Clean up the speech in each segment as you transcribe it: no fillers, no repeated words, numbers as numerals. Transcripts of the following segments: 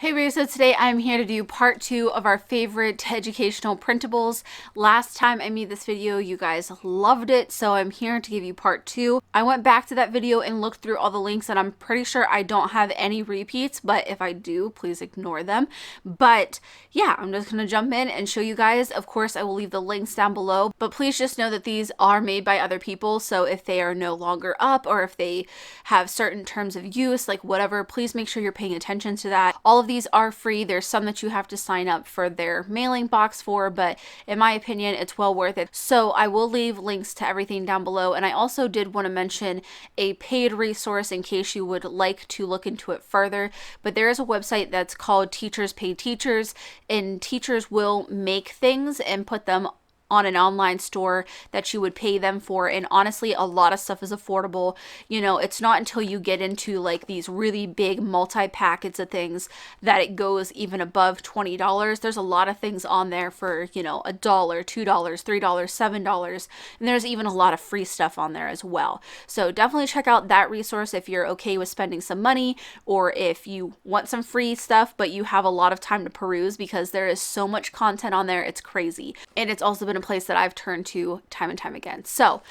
Hey everybody, so today I'm here to do part 2 of our favorite educational printables. Last time I made this video, you guys loved it, so I'm here to give you part 2. I went back to that video and looked through all the links, and I'm pretty sure I don't have any repeats, but if I do, please ignore them. But yeah, I'm just going to jump in and show you guys. Of course, I will leave the links down below, but please just know that these are made by other people, so if they are no longer up or if they have certain terms of use, like whatever, please make sure you're paying attention to that. All of these are free. There's some that you have to sign up for their mailing box for, but in my opinion, it's well worth it. So I will leave links to everything down below. And I also did want to mention a paid resource in case you would like to look into it further. But there is a website that's called Teachers Pay Teachers, and teachers will make things and put them on an online store that you would pay them for. And honestly, a lot of stuff is affordable. You know, it's not until you get into like these really big multi-packets of things that it goes even above $20. There's a lot of things on there for, you know, $1, $2, $3, $7. And there's even a lot of free stuff on there as well. So definitely check out that resource if you're okay with spending some money, or if you want some free stuff, but you have a lot of time to peruse, because there is so much content on there. It's crazy. And it's also been a place that I've turned to time and time again. So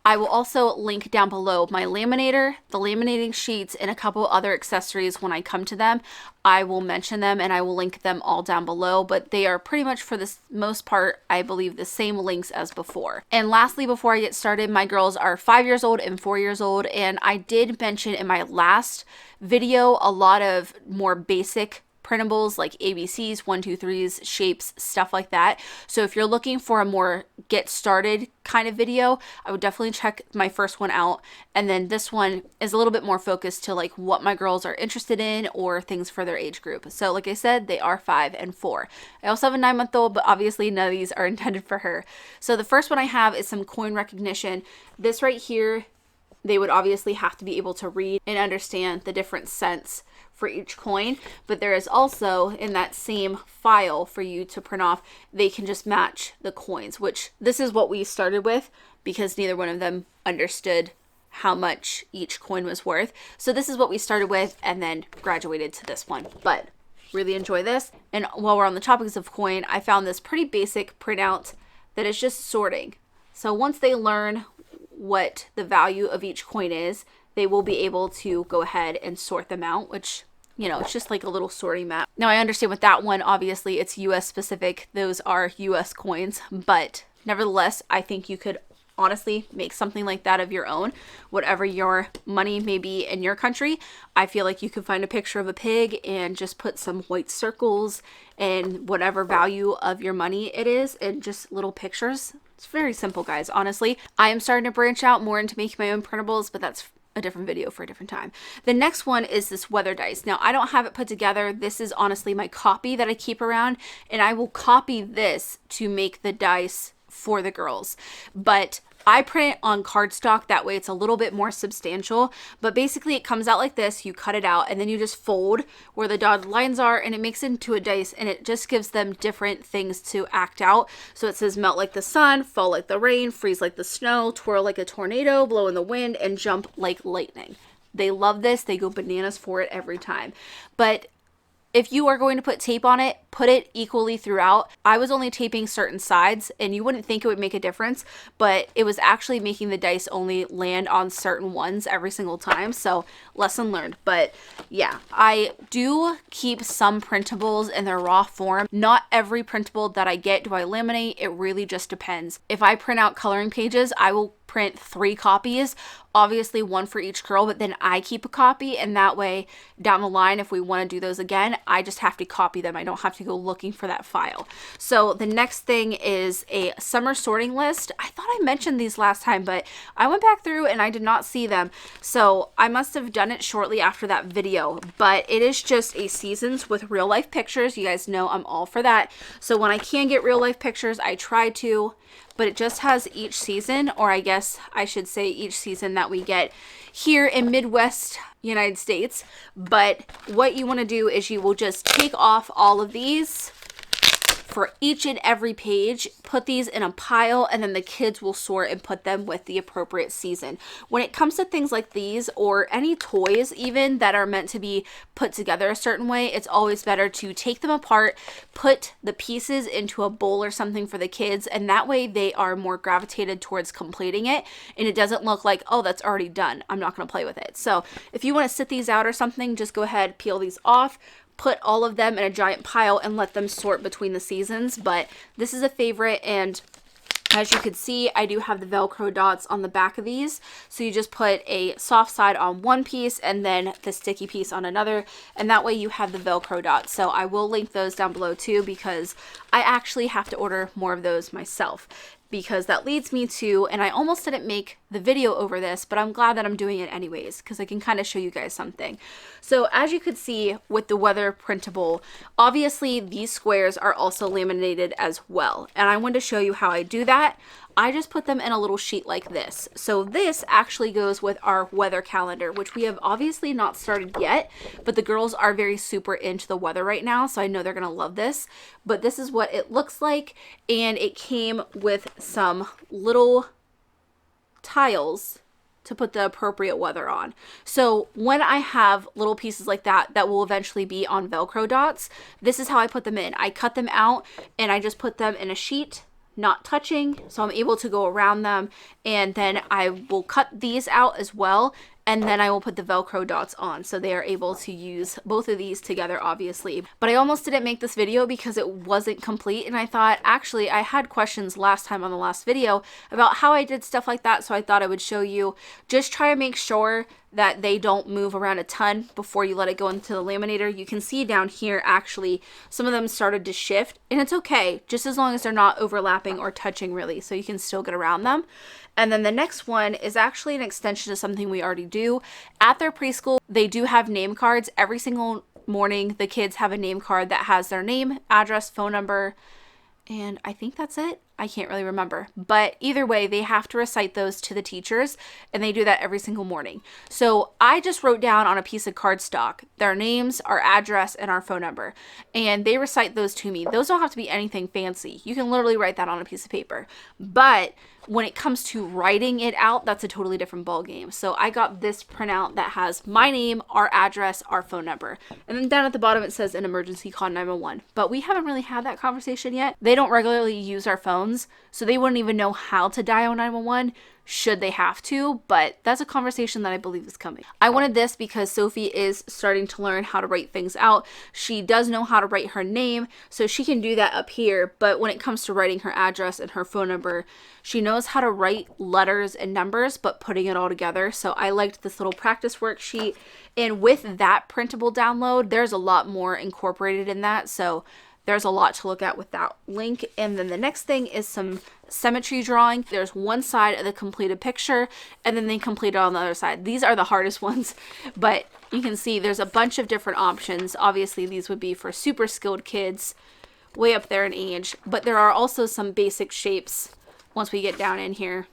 I will also link down below my laminator, the laminating sheets, and a couple other accessories. When I come to them, I will mention them and I will link them all down below, but they are pretty much, for the most part, I believe, the same links as before. And lastly, before I get started, my girls are 5 years old and 4 years old, and I did mention in my last video a lot of more basic printables like ABCs, 1, 2, 3s, shapes, stuff like that. So if you're looking for a more get started kind of video, I would definitely check my first one out. And then this one is a little bit more focused to like what my girls are interested in or things for their age group. So like I said, they are 5 and 4. I also have a 9-month-old, but obviously none of these are intended for her. So the first one I have is some coin recognition. This right here, they would obviously have to be able to read and understand the different cents for each coin, but there is also in that same file for you to print off, they can just match the coins, which this is what we started with because neither one of them understood how much each coin was worth. So this is what we started with and then graduated to this one, but really enjoy this. And while we're on the topics of coin, I found this pretty basic printout that is just sorting. So once they learn what the value of each coin is, they will be able to go ahead and sort them out, which, you know, it's just like a little sorting map. Now I understand with that one, obviously it's US specific. Those are US coins, but nevertheless, I think you could honestly make something like that of your own. Whatever your money may be in your country, I feel like you could find a picture of a pig and just put some white circles and whatever value of your money it is, and just little pictures. It's very simple, guys, honestly. I am starting to branch out more into making my own printables, but that's a different video for a different time. The next one is this weather dice. Now, I don't have it put together. This is honestly my copy that I keep around, and I will copy this to make the dice for the girls. But I print it on cardstock, that way it's a little bit more substantial, but basically it comes out like this. You cut it out and then you just fold where the dotted lines are, and it makes it into a dice, and it just gives them different things to act out. So it says melt like the sun, fall like the rain, freeze like the snow, twirl like a tornado, blow in the wind, and jump like lightning. They love this. They go bananas for it every time. But if you are going to put tape on it, put it equally throughout. I was only taping certain sides, and you wouldn't think it would make a difference, but it was actually making the dice only land on certain ones every single time. So lesson learned. But yeah, I do keep some printables in their raw form. Not every printable that I get do I laminate. It really just depends. If I print out coloring pages, I will print 3 copies, obviously 1 for each girl, but then I keep a copy, and that way down the line, if we want to do those again, I just have to copy them. I don't have to go looking for that file. So the next thing is a summer sorting list. I thought I mentioned these last time, but I went back through and I did not see them, so I must have done it shortly after that video. But it is just a seasons with real life pictures. You guys know I'm all for that. So when I can get real life pictures, I try to, but it just has each season, or I guess I should say each season that we get here in Midwest United States. But what you want to do is you will just take off all of these for each and every page, put these in a pile, and then the kids will sort and put them with the appropriate season. When it comes to things like these, or any toys even that are meant to be put together a certain way, it's always better to take them apart, put the pieces into a bowl or something for the kids, and that way they are more gravitated towards completing it, and it doesn't look like, oh, that's already done, I'm not going to play with it. So if you want to sit these out or something, just go ahead, peel these off, put all of them in a giant pile, and let them sort between the seasons. But this is a favorite, and as you can see, I do have the Velcro dots on the back of these. So you just put a soft side on one piece and then the sticky piece on another, and that way you have the Velcro dots. So I will link those down below too, because I actually have to order more of those myself. Because that leads me to, and I almost didn't make the video over this, but I'm glad that I'm doing it anyways, because I can kind of show you guys something. So as you could see with the weather printable, obviously these squares are also laminated as well. And I wanted to show you how I do that. I just put them in a little sheet like this. So this actually goes with our weather calendar, which we have obviously not started yet, but the girls are very super into the weather right now, so I know they're gonna love this. But this is what it looks like, and it came with some little tiles to put the appropriate weather on. So when I have little pieces like that that will eventually be on Velcro dots, this is how I put them in. I cut them out and I just put them in a sheet, not touching, so I'm able to go around them, and then I will cut these out as well, and then I will put the Velcro dots on, so they are able to use both of these together, obviously. But I almost didn't make this video because it wasn't complete, and I thought, actually, I had questions last time on the last video about how I did stuff like that, so I thought I would show you. Just try to make sure that they don't move around a ton before you let it go into the laminator. You can see down here, actually, some of them started to shift, and it's okay, just as long as they're not overlapping or touching really, so you can still get around them. And then the next one is actually an extension of something we already do. At their preschool, they do have name cards. Every single morning, the kids have a name card that has their name, address, phone number, and I think that's it. I can't really remember, but either way, they have to recite those to the teachers, and they do that every single morning. So I just wrote down on a piece of cardstock their names, our address, and our phone number, and they recite those to me. Those don't have to be anything fancy. You can literally write that on a piece of paper, but when it comes to writing it out, that's a totally different ball game. So I got this printout that has my name, our address, our phone number, and then down at the bottom it says an emergency, call 911. But we haven't really had that conversation yet. They don't regularly use our phones, so they wouldn't even know how to dial 911 should they have to, but that's a conversation that I believe is coming. I wanted this because Sophie is starting to learn how to write things out. She does know how to write her name, so she can do that up here, but when it comes to writing her address and her phone number, she knows how to write letters and numbers, but putting it all together. So I liked this little practice worksheet, and with that printable download, there's a lot more incorporated in that, so there's a lot to look at with that link. And then the next thing is some symmetry drawing. There's one side of the completed picture, and then they complete it on the other side. These are the hardest ones, but you can see there's a bunch of different options. Obviously, these would be for super skilled kids way up there in age, but there are also some basic shapes once we get down in here.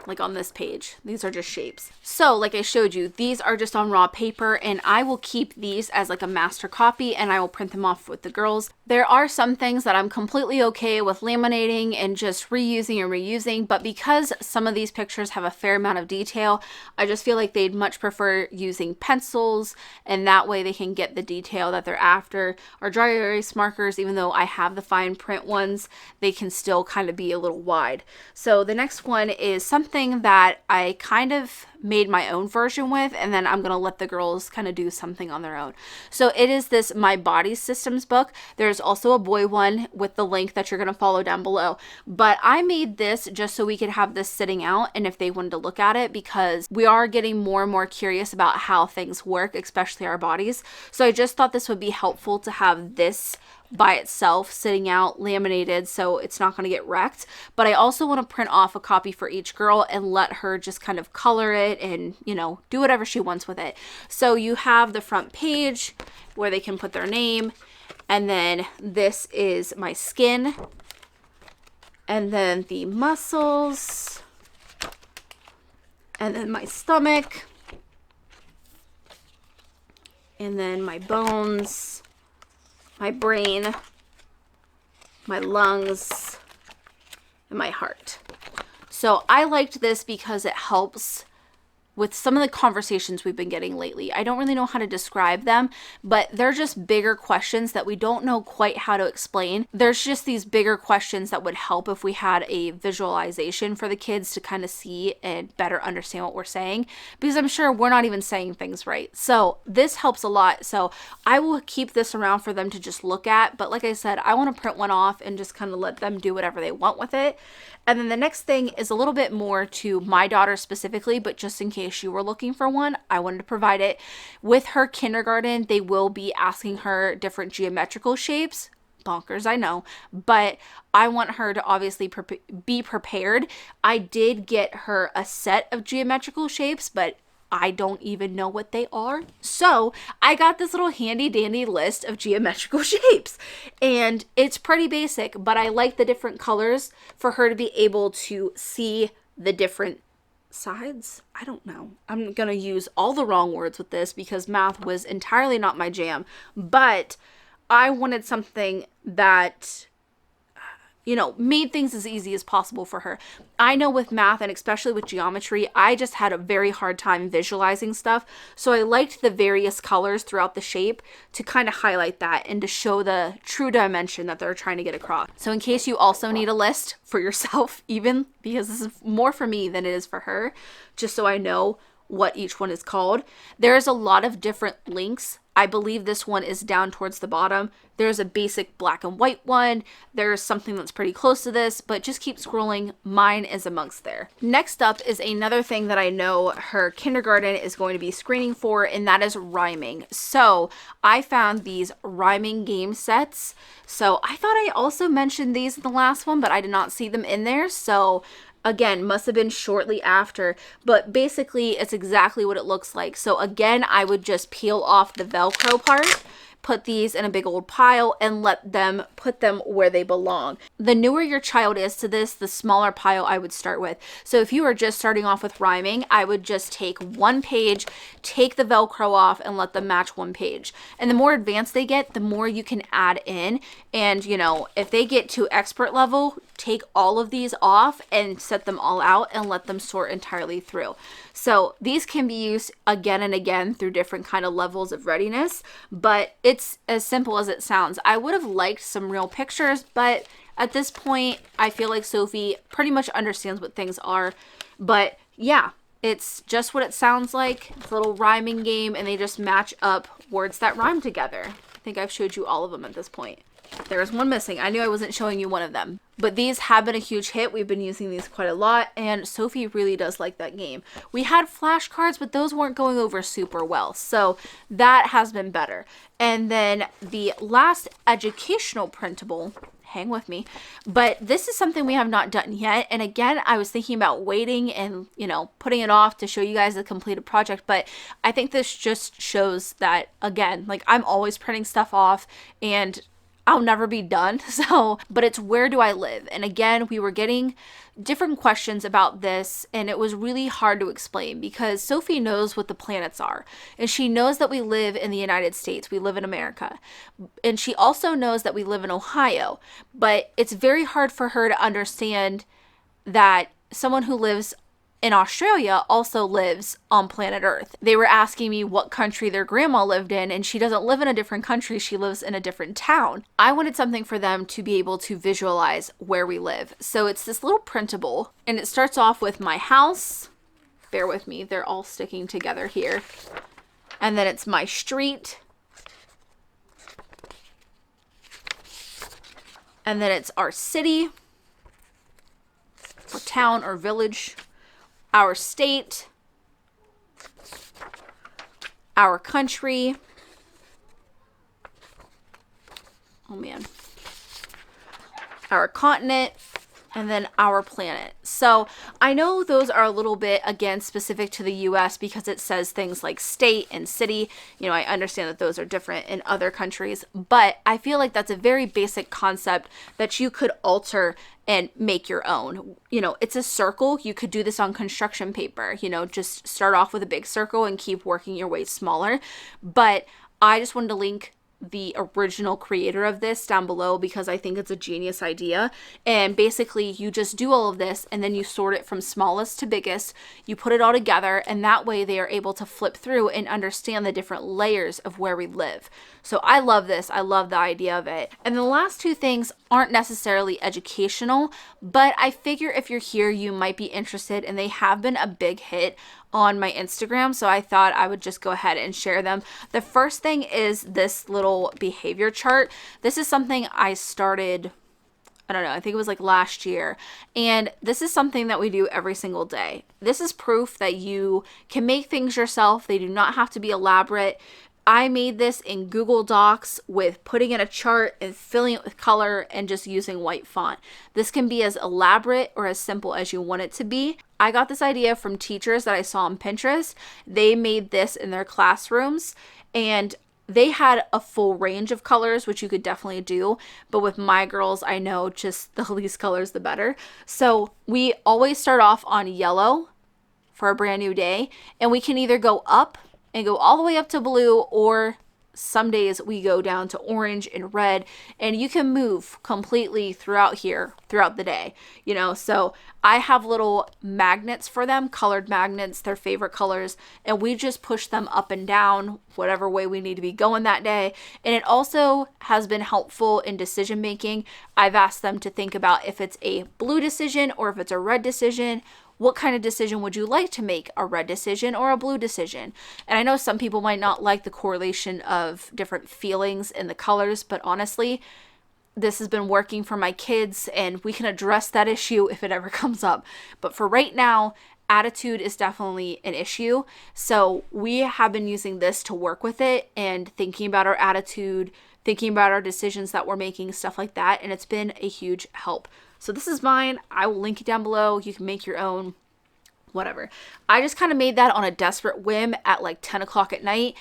Like on this page, these are just shapes. So like I showed you, these are just on raw paper, and I will keep these as like a master copy, and I will print them off with the girls. There are some things that I'm completely okay with laminating and just reusing and reusing, but because some of these pictures have a fair amount of detail, I just feel like they'd much prefer using pencils, and that way they can get the detail that they're after. Or dry erase markers, even though I have the fine print ones, they can still kind of be a little wide. So the next one is something that I kind of made my own version with, and then I'm gonna let the girls kind of do something on their own. So it is this My Body Systems book. There's also a boy one with the link that you're gonna follow down below, but I made this just so we could have this sitting out, and if they wanted to look at it, because we are getting more and more curious about how things work, especially our bodies. So I just thought this would be helpful to have this by itself sitting out laminated so it's not going to get wrecked. But I also want to print off a copy for each girl and let her just kind of color it and, you know, do whatever she wants with it. So you have the front page where they can put their name, and then this is my skin, and then the muscles, and then my stomach, and then my bones, my brain, my lungs, and my heart. So I liked this because it helps with some of the conversations we've been getting lately. I don't really know how to describe them, but they're just bigger questions that we don't know quite how to explain. There's just these bigger questions that would help if we had a visualization for the kids to kind of see and better understand what we're saying, because I'm sure we're not even saying things right. So this helps a lot. So I will keep this around for them to just look at. But like I said, I want to print one off and just kind of let them do whatever they want with it. And then the next thing is a little bit more to my daughter specifically, but just in case you were looking for one, I wanted to provide it. With her kindergarten, they will be asking her different geometrical shapes. Bonkers, I know, but I want her to obviously be prepared. I did get her a set of geometrical shapes, but I don't even know what they are. So I got this little handy dandy list of geometrical shapes, and it's pretty basic, but I like the different colors for her to be able to see the different sides. I don't know. I'm going to use all the wrong words with this because math was entirely not my jam, but I wanted something that, you know, made things as easy as possible for her. I know with math, and especially with geometry, I just had a very hard time visualizing stuff. So I liked the various colors throughout the shape to kind of highlight that and to show the true dimension that they're trying to get across. So in case you also need a list for yourself, even because this is more for me than it is for her, just so I know what each one is called. There's a lot of different links. I believe this one is down towards the bottom. There's a basic black and white one. There's something that's pretty close to this, but just keep scrolling. Mine is amongst there. Next up is another thing that I know her kindergarten is going to be screening for, and that is rhyming. So I found these rhyming game sets. So I thought I also mentioned these in the last one, but I did not see them in there. So again, must have been shortly after, but basically it's exactly what it looks like. So again, I would just peel off the Velcro part, put these in a big old pile, and let them put them where they belong. The newer your child is to this, the smaller pile I would start with. So if you are just starting off with rhyming, I would just take one page, take the Velcro off, and let them match one page. And the more advanced they get, the more you can add in. And, you know, if they get to expert level, take all of these off and set them all out and let them sort entirely through. So these can be used again and again through different kind of levels of readiness, but it's as simple as it sounds. I would have liked some real pictures, but at this point, I feel like Sophie pretty much understands what things are. But yeah, it's just what it sounds like. It's a little rhyming game, and they just match up words that rhyme together. I think I've showed you all of them at this point. There's one missing. I knew I wasn't showing you one of them. But these have been a huge hit. We've been using these quite a lot, and Sophie really does like that game. We had flashcards, but those weren't going over super well. So that has been better. And then the last educational printable, hang with me, but this is something we have not done yet. And again, I was thinking about waiting and, you know, putting it off to show you guys the completed project. But I think this just shows that, again, like I'm always printing stuff off and I'll never be done. So, but it's where do I live? And again, we were getting different questions about this, and it was really hard to explain because Sophie knows what the planets are, and she knows that we live in the United States. We live in America. And she also knows that we live in Ohio, but it's very hard for her to understand that someone who lives in Australia also lives on planet Earth. They were asking me what country their grandma lived in, and she doesn't live in a different country. She lives in a different town. I wanted something for them to be able to visualize where we live. So it's this little printable, and it starts off with my house. Bear with me. They're all sticking together here. And then it's my street. And then it's our city, or town, or village. Our state, our country, oh man, our continent, and then our planet. So I know those are a little bit, again, specific to the US because it says things like state and city. You know, I understand that those are different in other countries, but I feel like that's a very basic concept that you could alter and make your own. You know, it's a circle. You could do this on construction paper, you know, just start off with a big circle and keep working your way smaller. But I just wanted to link the original creator of this down below because I think it's a genius idea. And basically you just do all of this and then you sort it from smallest to biggest, you put it all together, and that way they are able to flip through and understand the different layers of where we live. So I love this. I love the idea of it. And the last two things aren't necessarily educational, but I figure if you're here, you might be interested, and they have been a big hit on my Instagram, so I thought I would just go ahead and share them. The first thing is this little behavior chart. This is something I started, I don't know, I think it was like last year. And this is something that we do every single day. This is proof that you can make things yourself. They do not have to be elaborate. I made this in Google Docs with putting in a chart and filling it with color and just using white font. This can be as elaborate or as simple as you want it to be. I got this idea from teachers that I saw on Pinterest. They made this in their classrooms and they had a full range of colors, which you could definitely do. But with my girls, I know just the least colors, the better. So we always start off on yellow for a brand new day, and we can either go up and go all the way up to blue, or some days we go down to orange and red, and you can move completely throughout here throughout the day, you know. So I have little magnets for them, colored magnets, their favorite colors, and we just push them up and down whatever way we need to be going that day. And it also has been helpful in decision making. I've asked them to think about if it's a blue decision or if it's a red decision. What kind of decision would you like to make? A red decision or a blue decision? And I know some people might not like the correlation of different feelings in the colors, but honestly, this has been working for my kids, and we can address that issue if it ever comes up. But for right now, attitude is definitely an issue. So we have been using this to work with it and thinking about our attitude, thinking about our decisions that we're making, stuff like that. And it's been a huge help. So this is mine. I will link it down below. You can make your own, whatever. I just kind of made that on a desperate whim at like 10 o'clock at night.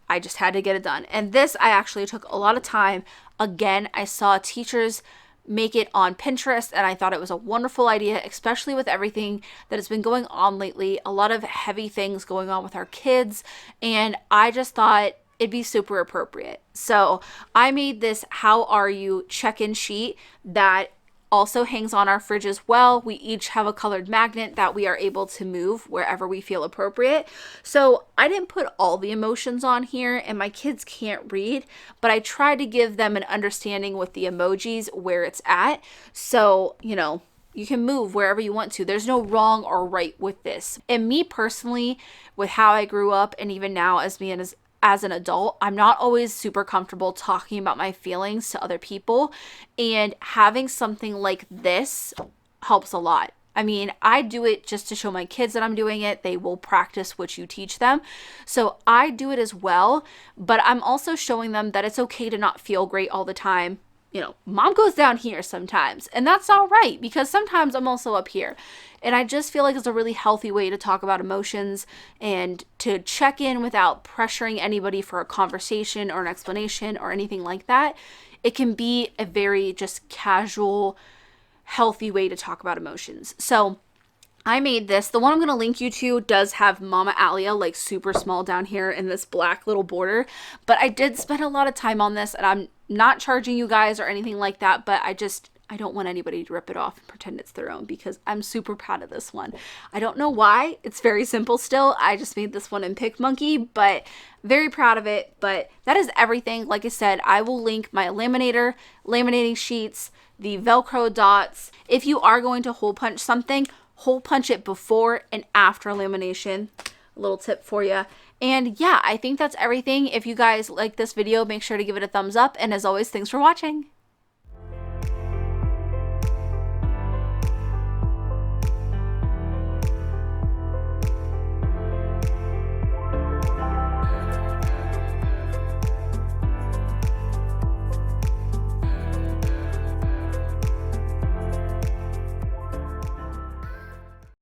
I just had to get it done. And this, I actually took a lot of time. Again, I saw teachers make it on Pinterest, and I thought it was a wonderful idea, especially with everything that has been going on lately. A lot of heavy things going on with our kids. And I just thought it'd be super appropriate. So I made this "How are you" check-in sheet that also hangs on our fridge as well. We each have a colored magnet that we are able to move wherever we feel appropriate. So I didn't put all the emotions on here, and my kids can't read, but I tried to give them an understanding with the emojis where it's at. So, you know, you can move wherever you want to. There's no wrong or right with this. And me personally, with how I grew up, and even now as an adult, I'm not always super comfortable talking about my feelings to other people, and having something like this helps a lot. I mean, I do it just to show my kids that I'm doing it. They will practice what you teach them. So I do it as well, but I'm also showing them that it's okay to not feel great all the time. You know, mom goes down here sometimes, and that's all right, because sometimes I'm also up here. And I just feel like it's a really healthy way to talk about emotions and to check in without pressuring anybody for a conversation or an explanation or anything like that. It can be a very just casual, healthy way to talk about emotions. So I made this. The one I'm going to link you to does have Mama Alia like super small down here in this black little border, but I did spend a lot of time on this, and I'm not charging you guys or anything like that, but I don't want anybody to rip it off and pretend it's their own, because I'm super proud of this one. I don't know why. It's very simple still. I just made this one in PicMonkey, but very proud of it. But that is everything. Like I said, I will link my laminator, laminating sheets, the Velcro dots. If you are going to hole punch something, hole punch it before and after lamination. A little tip for you. And yeah, I think that's everything. If you guys like this video, make sure to give it a thumbs up. And as always, thanks for watching.